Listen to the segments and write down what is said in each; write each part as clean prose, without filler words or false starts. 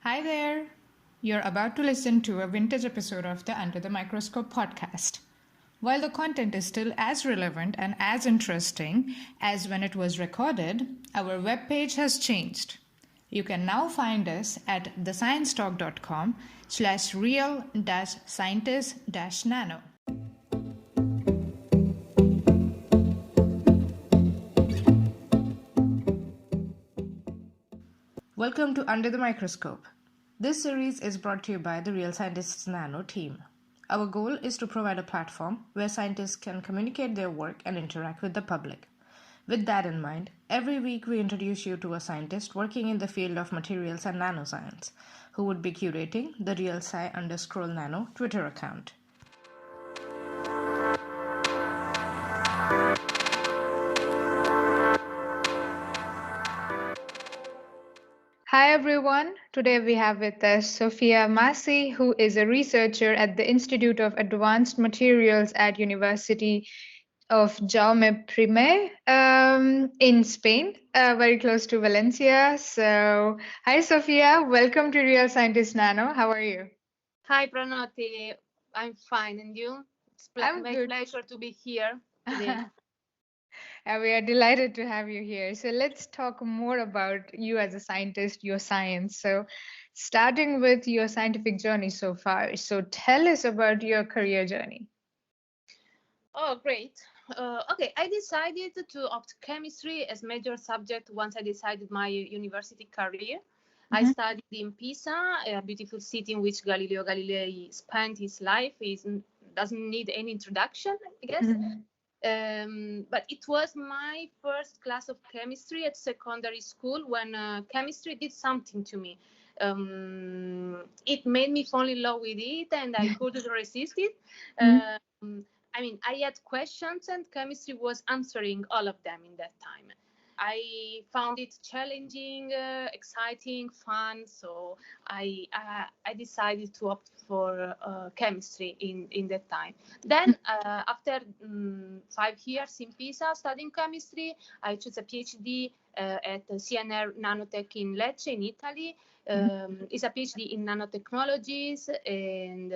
Hi there! You're about to listen to a vintage episode of the Under the Microscope podcast. While the content is still as relevant and as interesting as when it was recorded, our webpage has changed. You can now find us at thesciencetalk.com/real-scientist-nano. Welcome to Under the Microscope. This series is brought to you by the Real Scientists Nano team. Our goal is to provide a platform where scientists can communicate their work and interact with the public. With that in mind, every week we introduce you to a scientist working in the field of materials and nanoscience, who would be curating the RealSci_Nano Twitter account. Hi everyone. Today we have with us Sofia Masi, who is a researcher at the Institute of Advanced Materials at University of Jaume I in Spain, very close to Valencia. So, hi Sofia, welcome to Real Scientist Nano. How are you? Hi, Pranoti. I'm fine, and you? It's I'm my good. pleasure to be here today. We are delighted to have you here. So let's talk more about you as a scientist, your science. So, starting with your scientific journey so far. So, tell us about your career journey. Oh, great. Okay, I decided to opt chemistry as major subject once I decided my university career. I studied in Pisa, a beautiful city in which Galileo Galilei spent his life. He doesn't need any introduction, I guess. But it was my first class of chemistry at secondary school when chemistry did something to me. It made me fall in love with it, and I couldn't resist it. I had questions, and chemistry was answering all of them in that time. I found it challenging, exciting, fun. So I decided to opt for chemistry in that time. Then after 5 years in Pisa studying chemistry, I chose a PhD at CNR Nanotech in Lecce in Italy. It's a PhD in nanotechnologies and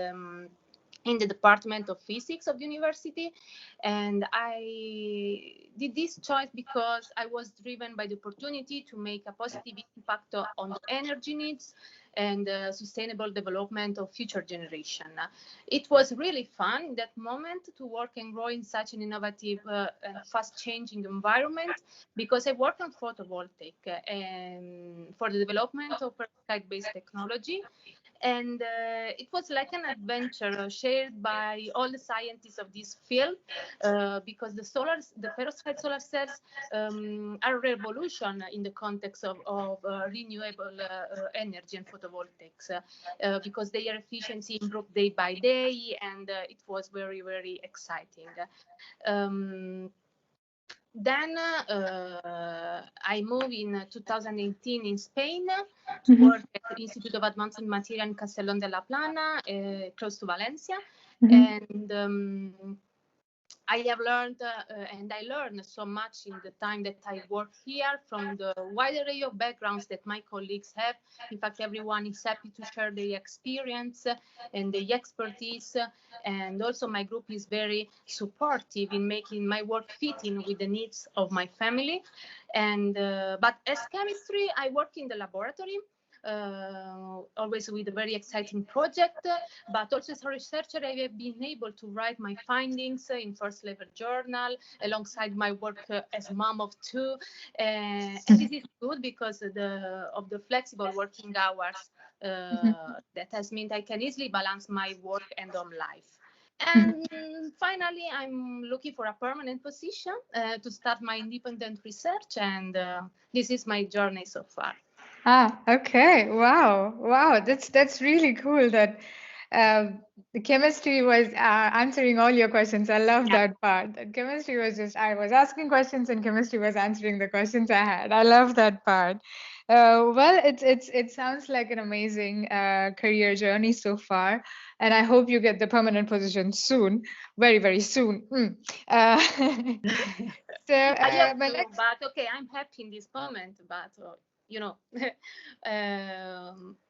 in the Department of Physics of the university. And I did this choice because I was driven by the opportunity to make a positive impact on the energy needs and sustainable development of future generation. It was really fun in that moment to work and grow in such an innovative and fast-changing environment, because I work on photovoltaic and for the development of perovskite-based technology. And it was like an adventure shared by all the scientists of this field, because the perovskite solar cells are a revolution in the context of renewable energy and photovoltaics, because their efficiency improved day by day, and it was very, very exciting. Then I moved in 2018 in Spain to work at the Institute of Advanced Materials in Castellón de la Plana, close to Valencia. And I have learned, and I learned so much in the time that I work here from the wide array of backgrounds that my colleagues have. In fact, everyone is happy to share their experience and their expertise. And also my group is very supportive in making my work fit in with the needs of my family. And but as chemistry, I work in the laboratory. Always with a very exciting project, but also as a researcher, I have been able to write my findings in first level journal alongside my work as mom of two. And this is good because of the flexible working hours that has meant I can easily balance my work and home life. And finally, I'm looking for a permanent position to start my independent research, and this is my journey so far. Okay. Wow. That's really cool that the chemistry was answering all your questions. I love that part. That chemistry was just, I was asking questions and chemistry was answering the questions I had. I love that part. Well, it sounds like an amazing career journey so far, and I hope you get the permanent position soon, very, very soon. So, I have my to, next but okay, I'm happy in this moment, but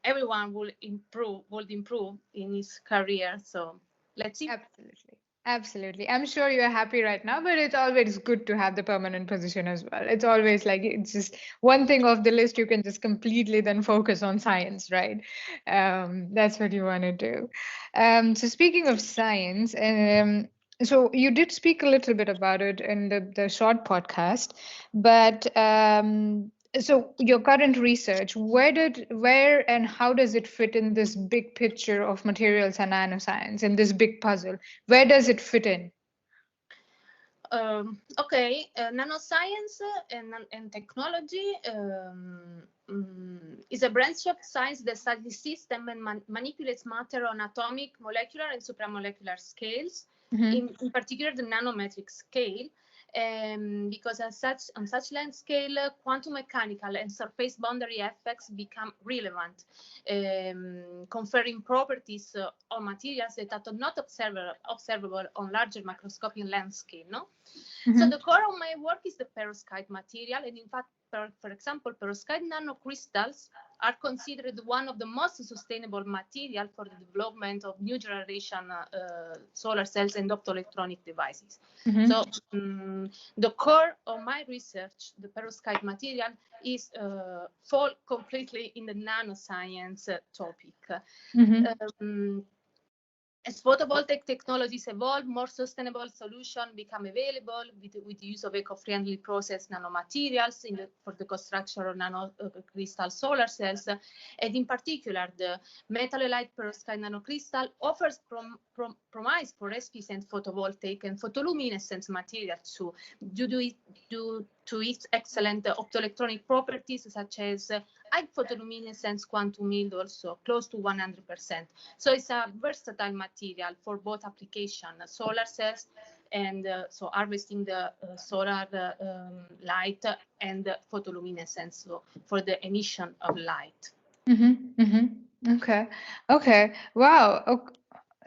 everyone would improve in his career. So let's see. Absolutely. Absolutely. I'm sure you're happy right now, but it's always good to have the permanent position as well. It's always like it's just one thing off the list you can just completely then focus on science, right? That's what you want to do. So speaking of science, so you did speak a little bit about it in the short podcast, but so your current research, where and how does it fit in this big picture of materials and nanoscience in this big puzzle? Where does it fit in? Okay, nanoscience and technology is a branch of science that studies system and manipulates matter on atomic, molecular, and supramolecular scales. Mm-hmm. In particular, the nanometric scale. Because on such length scale, quantum mechanical and surface boundary effects become relevant, conferring properties of materials that are not observable on larger microscopic length scale. No? Mm-hmm. So the core of my work is the perovskite material, and in fact, for example, perovskite nanocrystals are considered one of the most sustainable material for the development of new generation solar cells and optoelectronic devices. Mm-hmm. So the core of my research, the perovskite material, is fall completely in the nanoscience topic. Mm-hmm. As photovoltaic technologies evolve, more sustainable solutions become available with the use of eco-friendly processed nanomaterials for the construction of nanocrystal solar cells. And in particular, the metal halide perovskite nanocrystal offers promise for efficient photovoltaic and photoluminescence materials too, due to its excellent optoelectronic properties, such as high photoluminescence quantum yield, also close to 100%. So it's a versatile material for both applications, solar cells, and so harvesting the solar light and photoluminescence, so for the emission of light. Mm-hmm. Mm-hmm. Okay. Okay. Wow. Okay.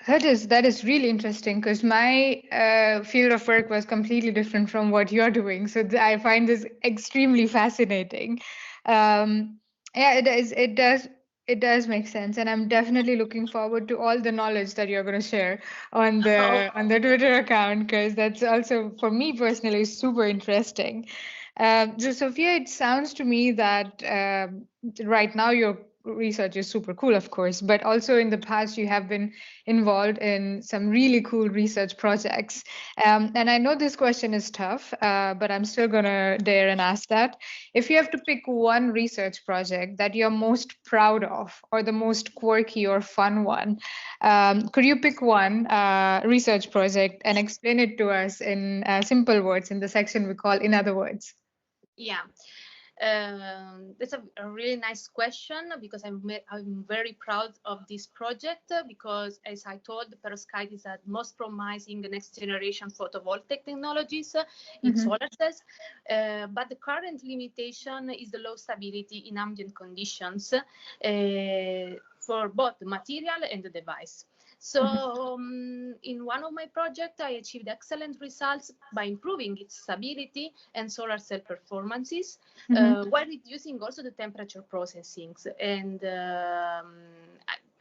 That is really interesting because my field of work was completely different from what you're doing. So I find this extremely fascinating. Yeah, it is. It does. It does make sense, and I'm definitely looking forward to all the knowledge that you're going to share on the Twitter account because that's also for me personally super interesting. So Sophia, it sounds to me that right now your research is super cool, of course, but also in the past you have been involved in some really cool research projects. And I know this question is tough, but I'm still gonna dare and ask that. If you have to pick one research project that you're most proud of, or the most quirky or fun one, could you pick one research project and explain it to us in simple words in the section we call In Other Words? Yeah. That's a really nice question because I'm very proud of this project because, as I told, perovskite is the most promising next generation photovoltaic technologies in solar cells. But the current limitation is the low stability in ambient conditions for both the material and the device. So in one of my projects, I achieved excellent results by improving its stability and solar cell performances while reducing also the temperature processing. And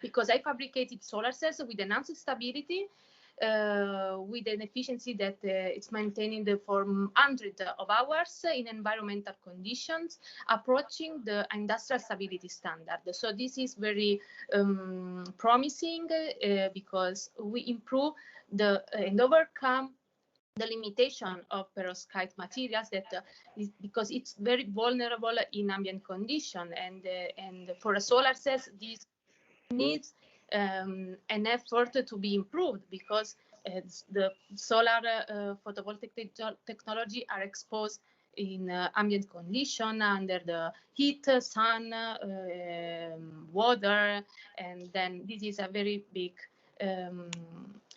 because I fabricated solar cells with enhanced stability, with an efficiency that it's maintaining for hundreds of hours in environmental conditions, approaching the industrial stability standard. So this is very promising because we improve and overcome the limitation of perovskite materials because it's very vulnerable in ambient condition, and for a solar cells this needs an effort to be improved because the solar photovoltaic technology are exposed in ambient condition under the heat, sun, water, and then this is a very big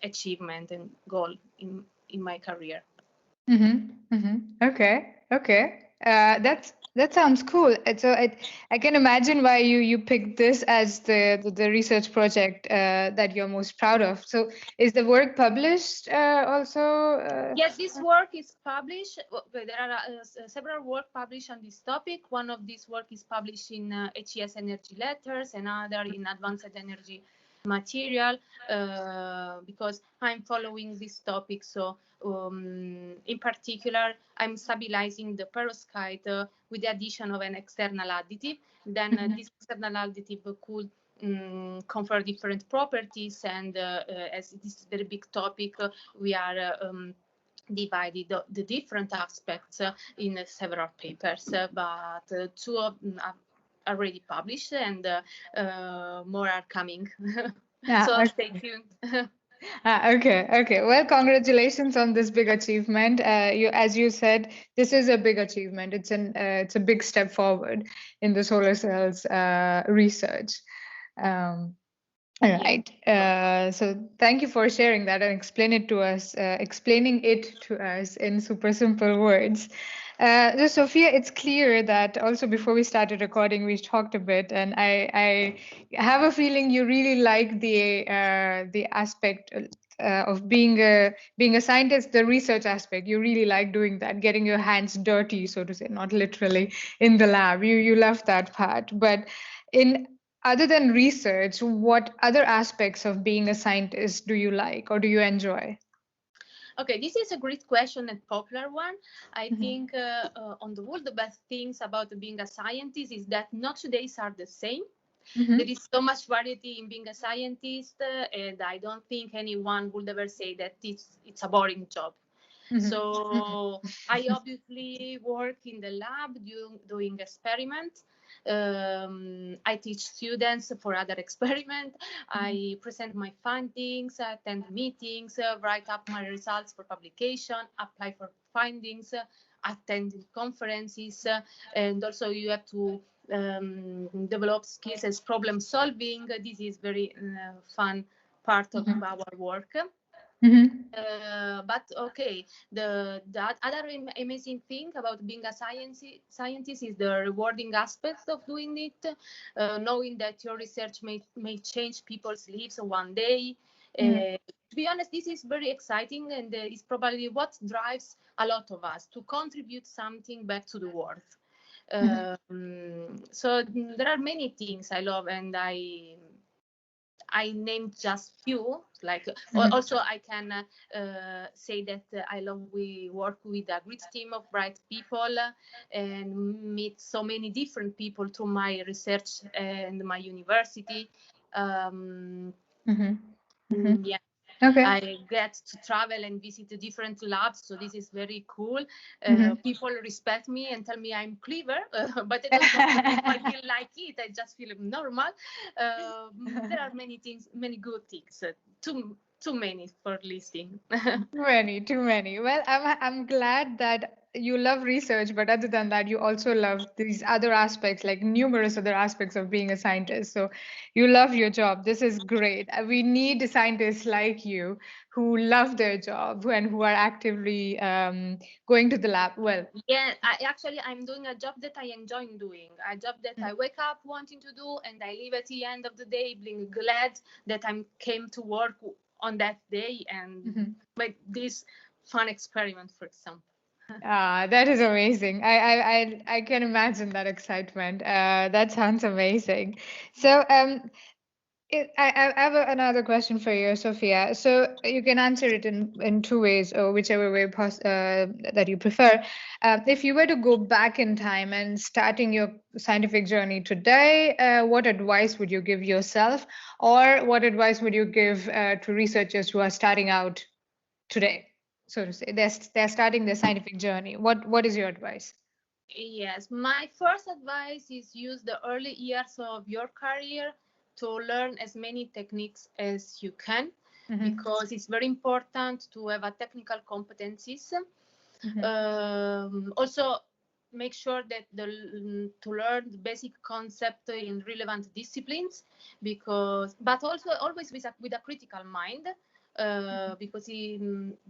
achievement and goal in my career. Okay. Okay. That sounds cool. And so I can imagine why you picked this as the research project that you're most proud of. So is the work published also? Yes, this work is published. There are several work published on this topic. One of these work is published in HES Energy Letters, another in Advanced Energy Material, because I'm following this topic. So in particular, I'm stabilizing the perovskite with the addition of an external additive. Then this external additive could confer different properties, and as this is a very big topic, we are divided the different aspects in several papers, but two of them are already published, and more are coming. Yeah, So okay. stay tuned. Okay. Well, congratulations on this big achievement. As you said, this is a big achievement. It's a big step forward in the solar cells research. Um, All right. So thank you for sharing that and explaining it to us in super simple words. So Sophia, it's clear that also before we started recording, we talked a bit, and I have a feeling you really like the aspect of being a scientist, the research aspect. You really like doing that, getting your hands dirty, so to say, not literally in the lab. You love that part, but in other than research, what other aspects of being a scientist do you like or do you enjoy? Okay, this is a great question and popular one. I Mhm. think on the whole, the best things about being a scientist is that not two days are the same. There Mhm. is so much variety in being a scientist, and I don't think anyone would ever say that it's a boring job. Mhm. So I obviously work in the lab doing experiment. I teach students for other experiment. I present my findings, attend meetings, write up my results for publication, apply for findings, attend conferences, and also you have to develop skills as problem solving. This is very fun part of Mhm. our work. Mhm. But okay, the other amazing thing about being a scientist is the rewarding aspect of doing it, knowing that your research may change people's lives one day. Mhm. To be honest, this is very exciting, and is probably what drives a lot of us to contribute something back to the world. Mhm. So there are many things I love, and I named just few. Like Mhm. also, I can say that I love we work with a great team of bright people, and meet so many different people through my research and my university. Um, Mhm. Mhm. yeah, Okay. I get to travel and visit the different labs, so this is very cool. Mhm. People respect me and tell me I'm clever, but I don't know if I feel like it. I just feel normal. There are many things, many good things. Too many for listing. Too many. Well, I'm glad that you love research, but other than that, you also love these other aspects, like numerous other aspects of being a scientist. So you love your job. This is great. We need scientists like you who love their job and who are actively going to the lab. Well, Yeah, I'm doing a job that I enjoy doing, a job that I wake up wanting to do, and I leave at the end of the day being glad that I came to work on that day and mhm. make this fun experiment, for example. That is amazing. I can imagine that excitement. That sounds amazing. So, I have another question for you, Sophia. So you can answer it in two ways, or whichever way that you prefer. If you were to go back in time and starting your scientific journey today, what advice would you give yourself, or what advice would you give to researchers who are starting out today, so to say? They're starting their scientific journey. What is your advice? Yes, my first advice is use the early years of your career to learn as many techniques as you can, Mm-hmm. because it's very important to have a technical competencies. Mm-hmm. Also, make sure that to learn the basic concept in relevant disciplines, because but also always with a critical mind, because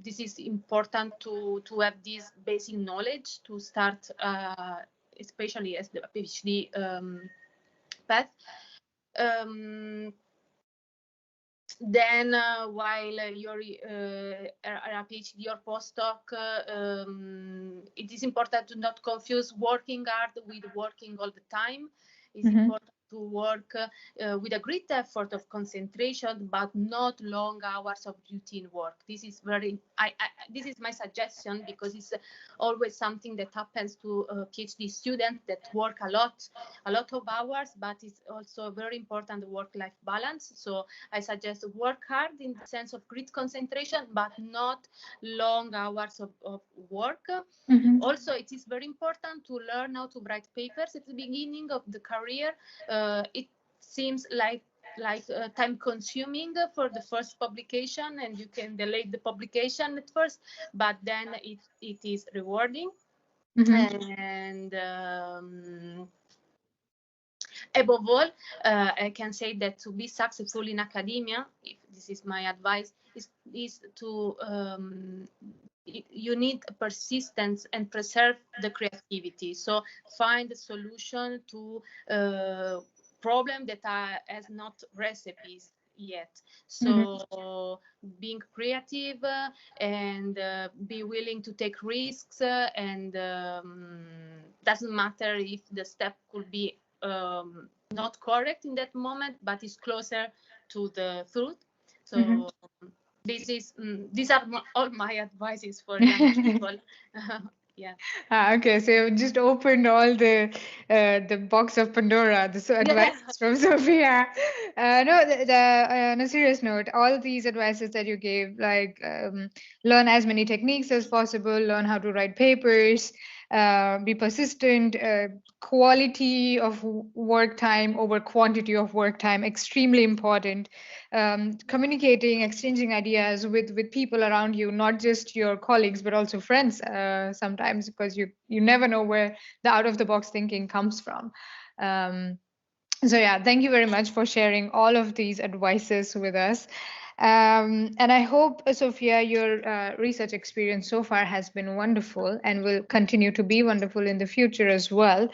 this is important to have this basic knowledge to start especially as the PhD path. Then while you're a PhD or postdoc, it is important to not confuse working hard with working all the time. It's important to work with a great effort of concentration, but not long hours of routine work. This is this is my suggestion, because it's always something that happens to PhD students that work a lot of hours, but it's also very important work-life balance. So I suggest work hard in the sense of great concentration, but not long hours of work. Also, it is very important to learn how to write papers at the beginning of the career. It seems like time consuming for the first publication, and you can delay the publication at first, but then it is rewarding. And above all, I can say that to be successful in academia, if this is my advice, is to you need persistence and preserve the creativity. So find a solution to problem that has not recipes yet. So being creative and be willing to take risks, and doesn't matter if the step could be not correct in that moment, but is closer to the truth. So these are all my advices for young people. Yeah. Okay, so you just opened all the box of Pandora, the advices from Sofia. No, on a serious note, all these advices that you gave, like learn as many techniques as possible, learn how to write papers, be persistent, quality of work time over quantity of work time, extremely important. Communicating, exchanging ideas with people around you, not just your colleagues, but also friends sometimes, because you never know where the out of the box thinking comes from. So yeah, thank you very much for sharing all of these advices with us. And I hope, Sofia, your research experience so far has been wonderful and will continue to be wonderful in the future as well.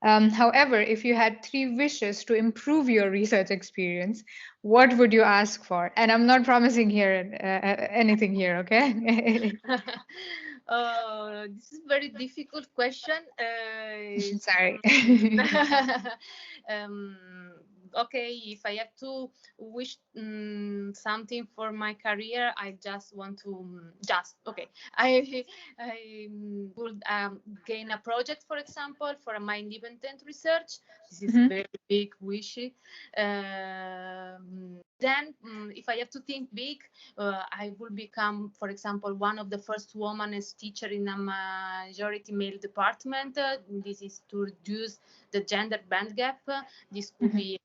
However, if you had 3 wishes to improve your research experience, what would you ask for? And I'm not promising here anything here, okay? This is a very difficult question. Sorry. Okay, if I have to wish something for my career, I just want to I would gain a project, for example, for my independent research. This is very big wish. Then, if I have to think big, I will become, for example, one of the first women as teacher in a majority male department. This is to reduce the gender band gap. This could be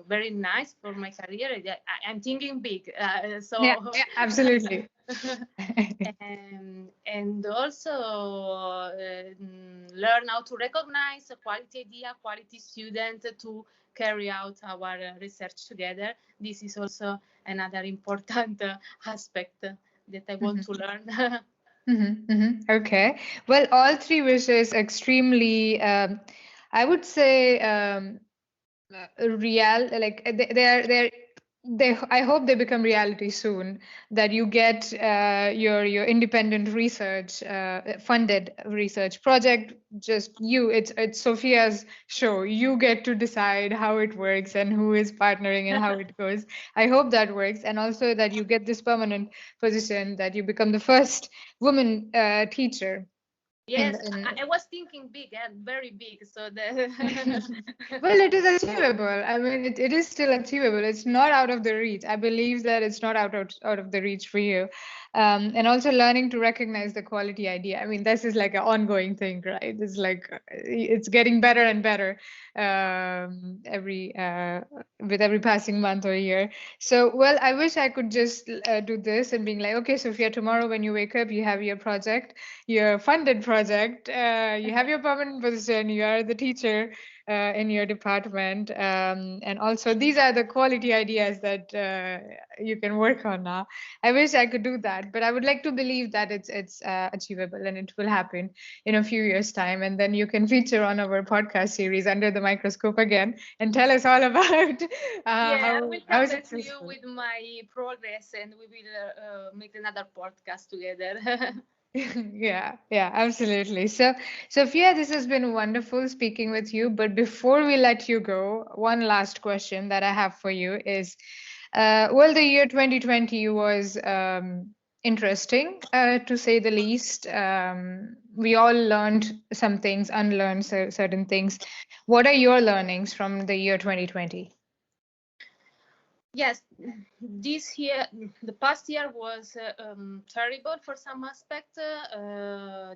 very nice for my career. I'm thinking big. Yeah, absolutely. And also learn how to recognize a quality idea, quality student to carry out our research together. This is also another important aspect that I want to learn. Okay. Well, all 3 wishes extremely, I would say, real. Like I hope they become reality soon. That you get your independent research, funded research project. Just you. It's Sophia's show. You get to decide how it works and who is partnering and how it goes. I hope that works, and also that you get this permanent position. That you become the first woman teacher. Yes, I was thinking big and very big. So well, it is achievable. I mean, it is still achievable. It's not out of the reach. I believe that it's not out of the reach for you. And also learning to recognize the quality idea. I mean, this is like an ongoing thing, right? It's like it's getting better and better every with every passing month or year. So, well, I wish I could just do this and being like, okay, Sophia, tomorrow when you wake up, you have your project, your funded project, you have your permanent position, you are the teacher in your department. And also, these are the quality ideas that you can work on now. I wish I could do that, but I would like to believe that it's achievable and it will happen in a few years' time. And then you can feature on our podcast series Under the Microscope again and tell us all about I will how come back to you successful. with my progress, and we will make another podcast together. Yeah, yeah, absolutely. So, Sophia, this has been wonderful speaking with you. But before we let you go, one last question that I have for you is, well, the year 2020 was interesting, to say the least. We all learned some things, unlearned certain things. What are your learnings from the year 2020? Yes, this year, the past year was terrible for some aspect.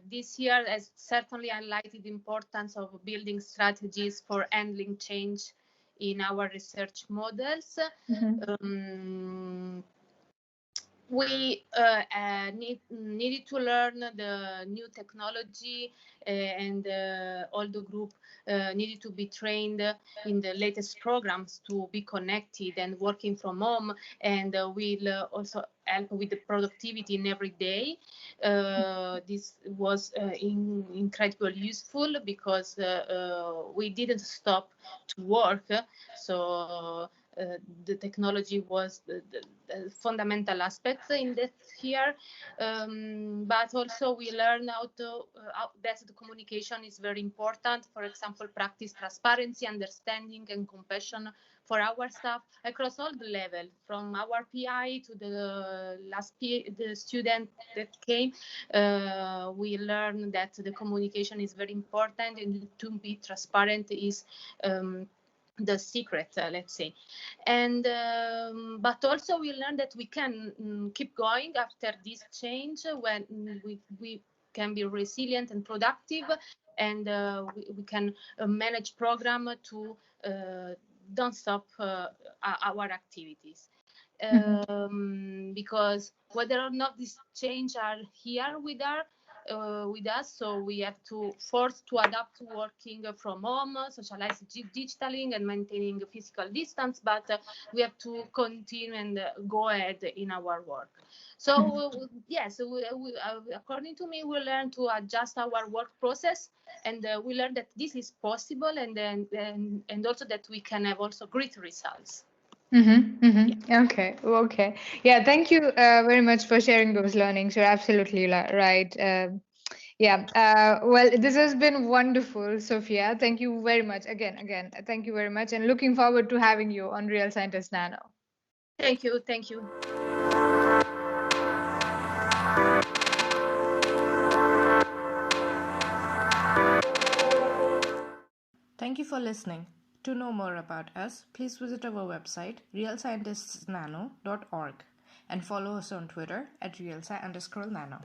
This year has certainly highlighted the importance of building strategies for handling change in our research models. We needed to learn the new technology, and all the group needed to be trained in the latest programs to be connected and working from home, and will also help with the productivity in every day. This was incredibly useful because we didn't stop to work, so the technology was the fundamental aspect in that here, but also we learn that the communication is very important. For example, practice transparency, understanding, and compassion for our staff across all the levels, from our PI to the the student that came. We learn that the communication is very important, and to be transparent is the secret, let's say. And but also we learned that we can keep going after this change when we can be resilient and productive, and we can manage program to don't stop our activities. Because whether or not this change are here with us, so we have to force to adapt to working from home, socialize digitally, and maintaining physical distance, but we have to continue and go ahead in our work. So yes, according to me, we learn to adjust our work process, and we learn that this is possible, and also that we can have also great results. Okay, okay. Yeah, thank you very much for sharing those learnings. You're absolutely right. Yeah, well, this has been wonderful, Sophia. Thank you very much. Again, thank you very much. And looking forward to having you on Real Scientist Nano. Thank you. Thank you. Thank you for listening. To know more about us, please visit our website, realscientistsnano.org, and follow us on Twitter at realsci_nano.